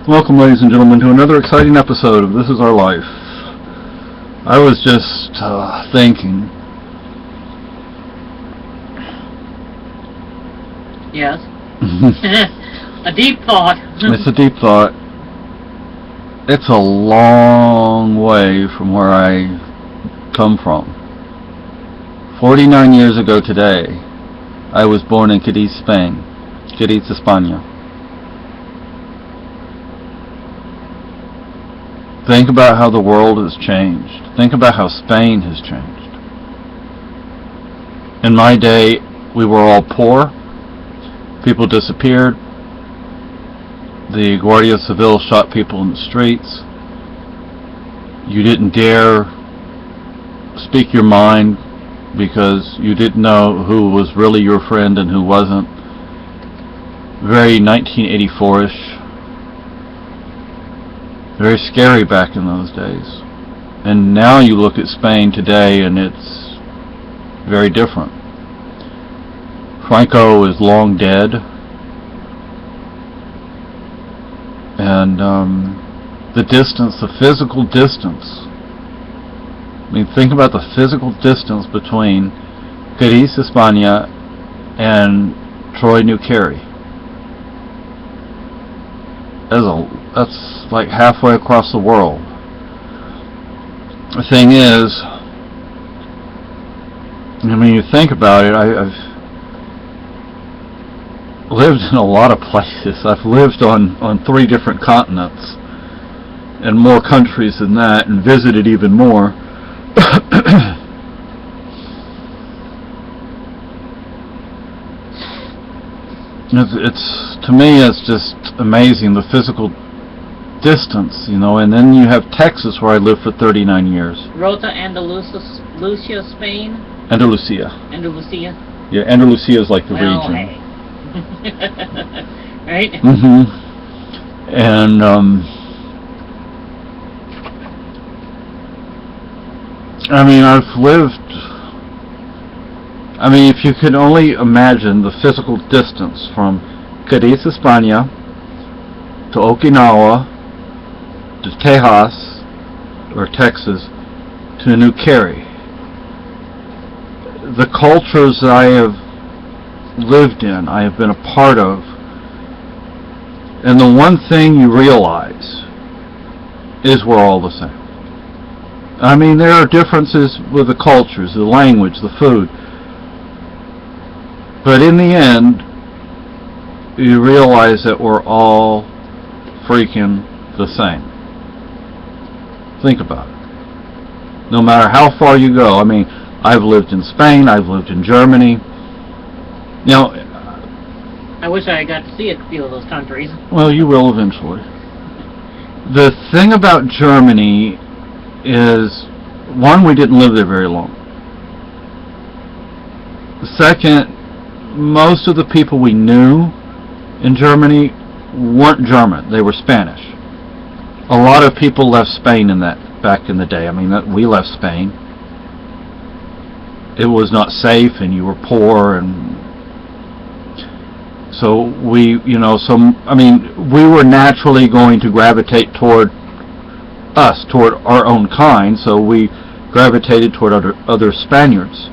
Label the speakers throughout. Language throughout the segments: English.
Speaker 1: Welcome, ladies and gentlemen, to another exciting episode of This Is Our Life. I was just thinking.
Speaker 2: Yes. A deep thought.
Speaker 1: It's a deep thought. It's a long way from where I come from. 49 years ago today, I was born in Cadiz, Spain. Cadiz, España. Think about how the world has changed. Think about how Spain has changed. In my day, we were all poor. People disappeared. The Guardia Civil shot people in the streets. You didn't dare speak your mind because you didn't know who was really your friend and who wasn't. Very 1984-ish. Very scary back in those days. And now you look at Spain today and it's very different. Franco is long dead. And the distance, the physical distance. I mean, think about the physical distance between Cadiz, España and Troy, New Cary. That's like halfway across the world. The thing is, I mean, you think about it, I've lived in a lot of places. I've lived on 3 different continents and more countries than that, and visited even more. It's to me, it's just amazing, the physical distance, you know. And then you have Texas, where I lived for 39 years.
Speaker 2: Rota Andalusia, Spain?
Speaker 1: Andalusia.
Speaker 2: Andalusia?
Speaker 1: Yeah, Andalusia is like the region.
Speaker 2: Hey. Right?
Speaker 1: Mm-hmm. And I mean, if you could only imagine the physical distance from Cadiz, España, to Okinawa, to Tejas, or Texas, to New Cary. The cultures that I have lived in, I have been a part of, and the one thing you realize is we're all the same. I mean, there are differences with the cultures, the language, the food, but in the end, you realize that we're all freaking the same. Think about it. No matter how far you go. I mean, I've lived in Spain, I've lived in Germany. Now,
Speaker 2: I wish I got to see a few of those countries.
Speaker 1: Well, you will eventually. The thing about Germany is, one, we didn't live there very long. Second, most of the people we knew in Germany weren't German, they were Spanish. A lot of people left Spain back in the day. I mean, we left Spain. It was not safe, and you were poor, and so we were naturally going to gravitate toward our own kind, so we gravitated toward other Spaniards.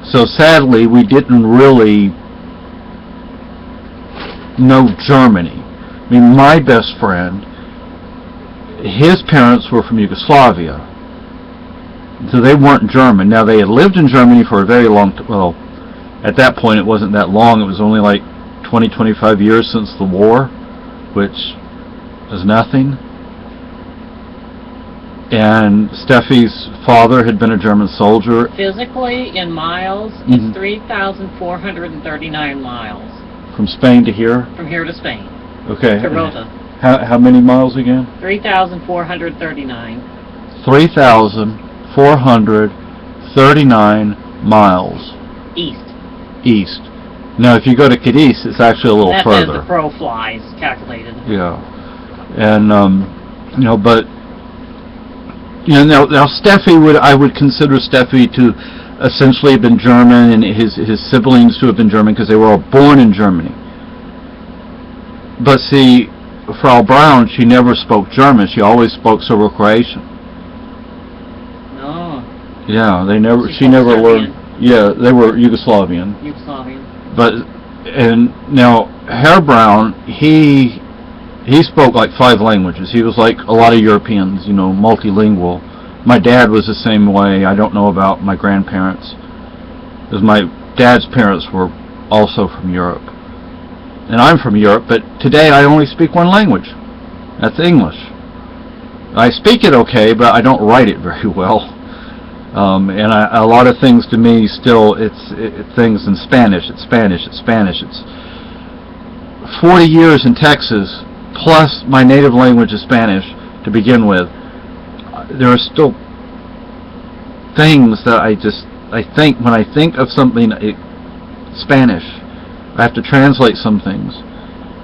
Speaker 1: So sadly, we didn't really know Germany. I mean, my best friend, his parents were from Yugoslavia, so they weren't German. Now, they had lived in Germany for a very long time. Well, at that point, it wasn't that long. It was only like 20-25 years since the war, which is nothing. And Steffi's father had been a German soldier.
Speaker 2: Physically, in miles, it's 3,439 miles.
Speaker 1: From Spain to here?
Speaker 2: From here to Spain.
Speaker 1: Okay.
Speaker 2: To Rota.
Speaker 1: How many miles again?
Speaker 2: 3,439.
Speaker 1: 3,439 miles. East. Now, if you go to Cadiz, it's actually a little further.
Speaker 2: That's as the crow flies, calculated.
Speaker 1: Yeah. And, but now Steffi I would consider Steffi to essentially have been German, and his siblings to have been German, because they were all born in Germany. But see, Frau Braun, she never spoke German. She always spoke Serbo-Croatian.
Speaker 2: No.
Speaker 1: Yeah,
Speaker 2: She
Speaker 1: she
Speaker 2: spoke
Speaker 1: never
Speaker 2: Serbian.
Speaker 1: learned. Yeah, they were Yugoslavian.
Speaker 2: Yugoslavian.
Speaker 1: But and now Herr Braun, he spoke like 5 languages. He was like a lot of Europeans, you know, multilingual. My dad was the same way. I don't know about my grandparents, because my dad's parents were also from Europe, and I'm from Europe. But today I only speak 1 language. That's English. I speak it okay, but I don't write it very well. And a lot of things to me still, it's things in Spanish. It's Spanish. It's Spanish. It's 40 years in Texas, plus my native language is Spanish to begin with. There are still things that I think when I think of something Spanish, I have to translate some things.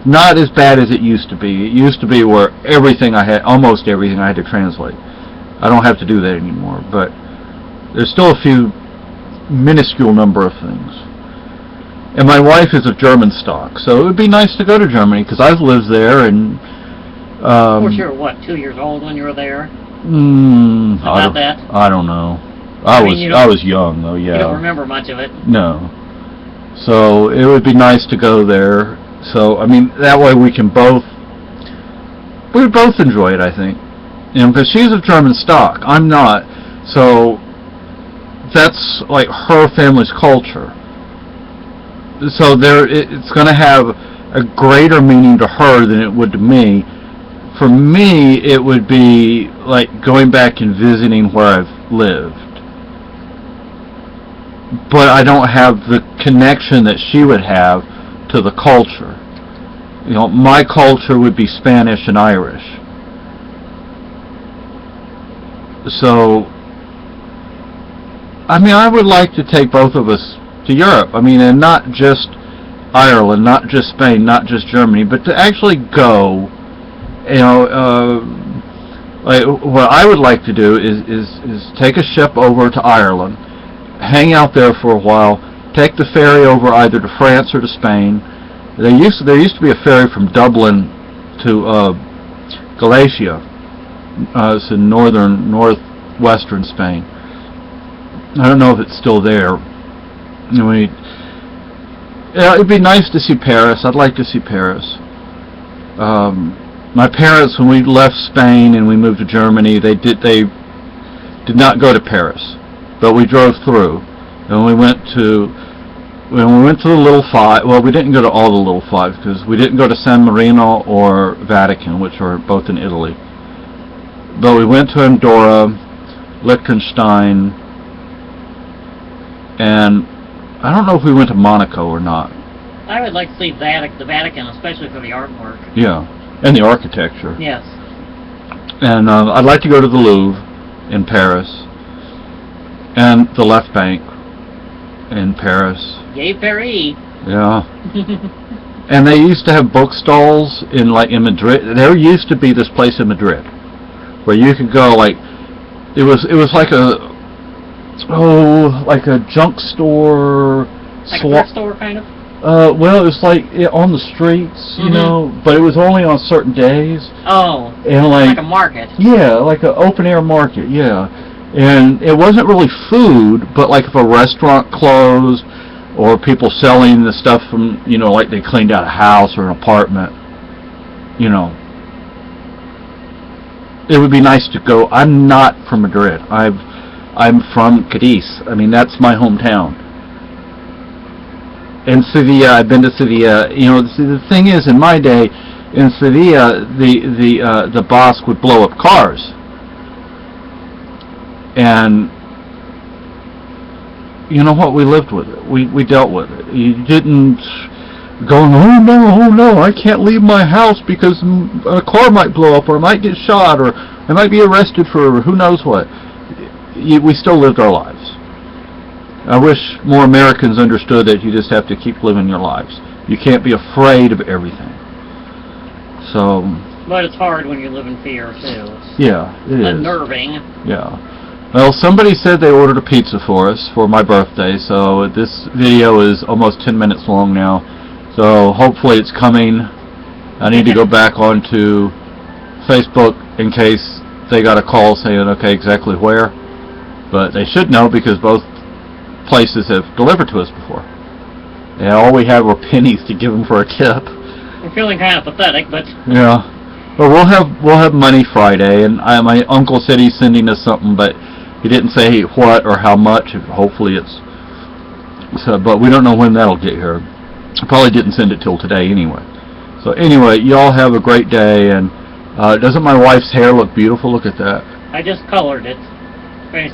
Speaker 1: Not as bad as it used to be. It used to be where almost everything I had to translate. I don't have to do that anymore, but there's still a few minuscule number of things. And my wife is of German stock, so it would be nice to go to Germany, because I've lived there, and
Speaker 2: Of course, you were, what, 2 years old when you were there?
Speaker 1: I don't know. I was young though. Yeah.
Speaker 2: You don't remember much of it.
Speaker 1: No. So it would be nice to go there. So I mean, that way we would both enjoy it. I think, you know, because she's of German stock. I'm not. So that's like her family's culture. So it's going to have a greater meaning to her than it would to me. For me, it would be like going back and visiting where I've lived. But I don't have the connection that she would have to the culture. You know, my culture would be Spanish and Irish. So, I mean, I would like to take both of us to Europe. I mean, and not just Ireland, not just Spain, not just Germany, but to actually go. You know, like what I would like to do is take a ship over to Ireland, hang out there for a while, take the ferry over either to France or to Spain. There used to be a ferry from Dublin to Galicia. It's in northwestern Spain. I don't know if it's still there. It'd be nice to see Paris. I'd like to see Paris. My parents, when we left Spain and we moved to Germany, they did not go to Paris, but we drove through, and when we went to the Little Five. Well, we didn't go to all the Little Five because we didn't go to San Marino or Vatican, which are both in Italy. But we went to Andorra, Liechtenstein, and I don't know if we went to Monaco or not.
Speaker 2: I would like to see the Vatican, especially for the artwork.
Speaker 1: Yeah. And the architecture.
Speaker 2: Yes.
Speaker 1: And I'd like to go to the Louvre in Paris, and the Left Bank in Paris.
Speaker 2: Yay, Paris!
Speaker 1: Yeah. And they used to have book stalls in Madrid. There used to be this place in Madrid where you could go, like, it was like a junk store.
Speaker 2: Like a thrift store, kind of?
Speaker 1: Well, it was like on the streets, you know, but it was only on certain days.
Speaker 2: Oh,
Speaker 1: and like
Speaker 2: a market.
Speaker 1: Yeah, like an open air market, yeah. And it wasn't really food, but like if a restaurant closed, or people selling the stuff from, you know, like they cleaned out a house or an apartment, you know. It would be nice to go. I'm not from Madrid. I'm from Cadiz. I mean, that's my hometown. In Sevilla, I've been to Sevilla. You know, the thing is, in my day, in Sevilla, the boss would blow up cars, and you know what? We lived with it. We dealt with it. You didn't go, oh no, I can't leave my house because a car might blow up, or I might get shot, or I might be arrested for who knows what. We still lived our lives. I wish more Americans understood that you just have to keep living your lives. You can't be afraid of everything. So.
Speaker 2: But it's hard when you live in fear, too.
Speaker 1: Yeah, it is.
Speaker 2: Unnerving.
Speaker 1: Yeah. Well, somebody said they ordered a pizza for us for my birthday, so this video is almost 10 minutes long now. So hopefully it's coming I need to go back onto Facebook in case they got a call saying, okay, exactly where. But they should know because both places have delivered to us before. And all we had were pennies to give them for a tip.
Speaker 2: I'm feeling kind of pathetic, but
Speaker 1: Yeah. But we'll have money Friday, and my uncle said he's sending us something, but he didn't say what or how much. Hopefully it's so, but we don't know when that'll get here. I probably didn't send it till today anyway. So anyway, y'all have a great day, and doesn't my wife's hair look beautiful? Look at that.
Speaker 2: I just colored it.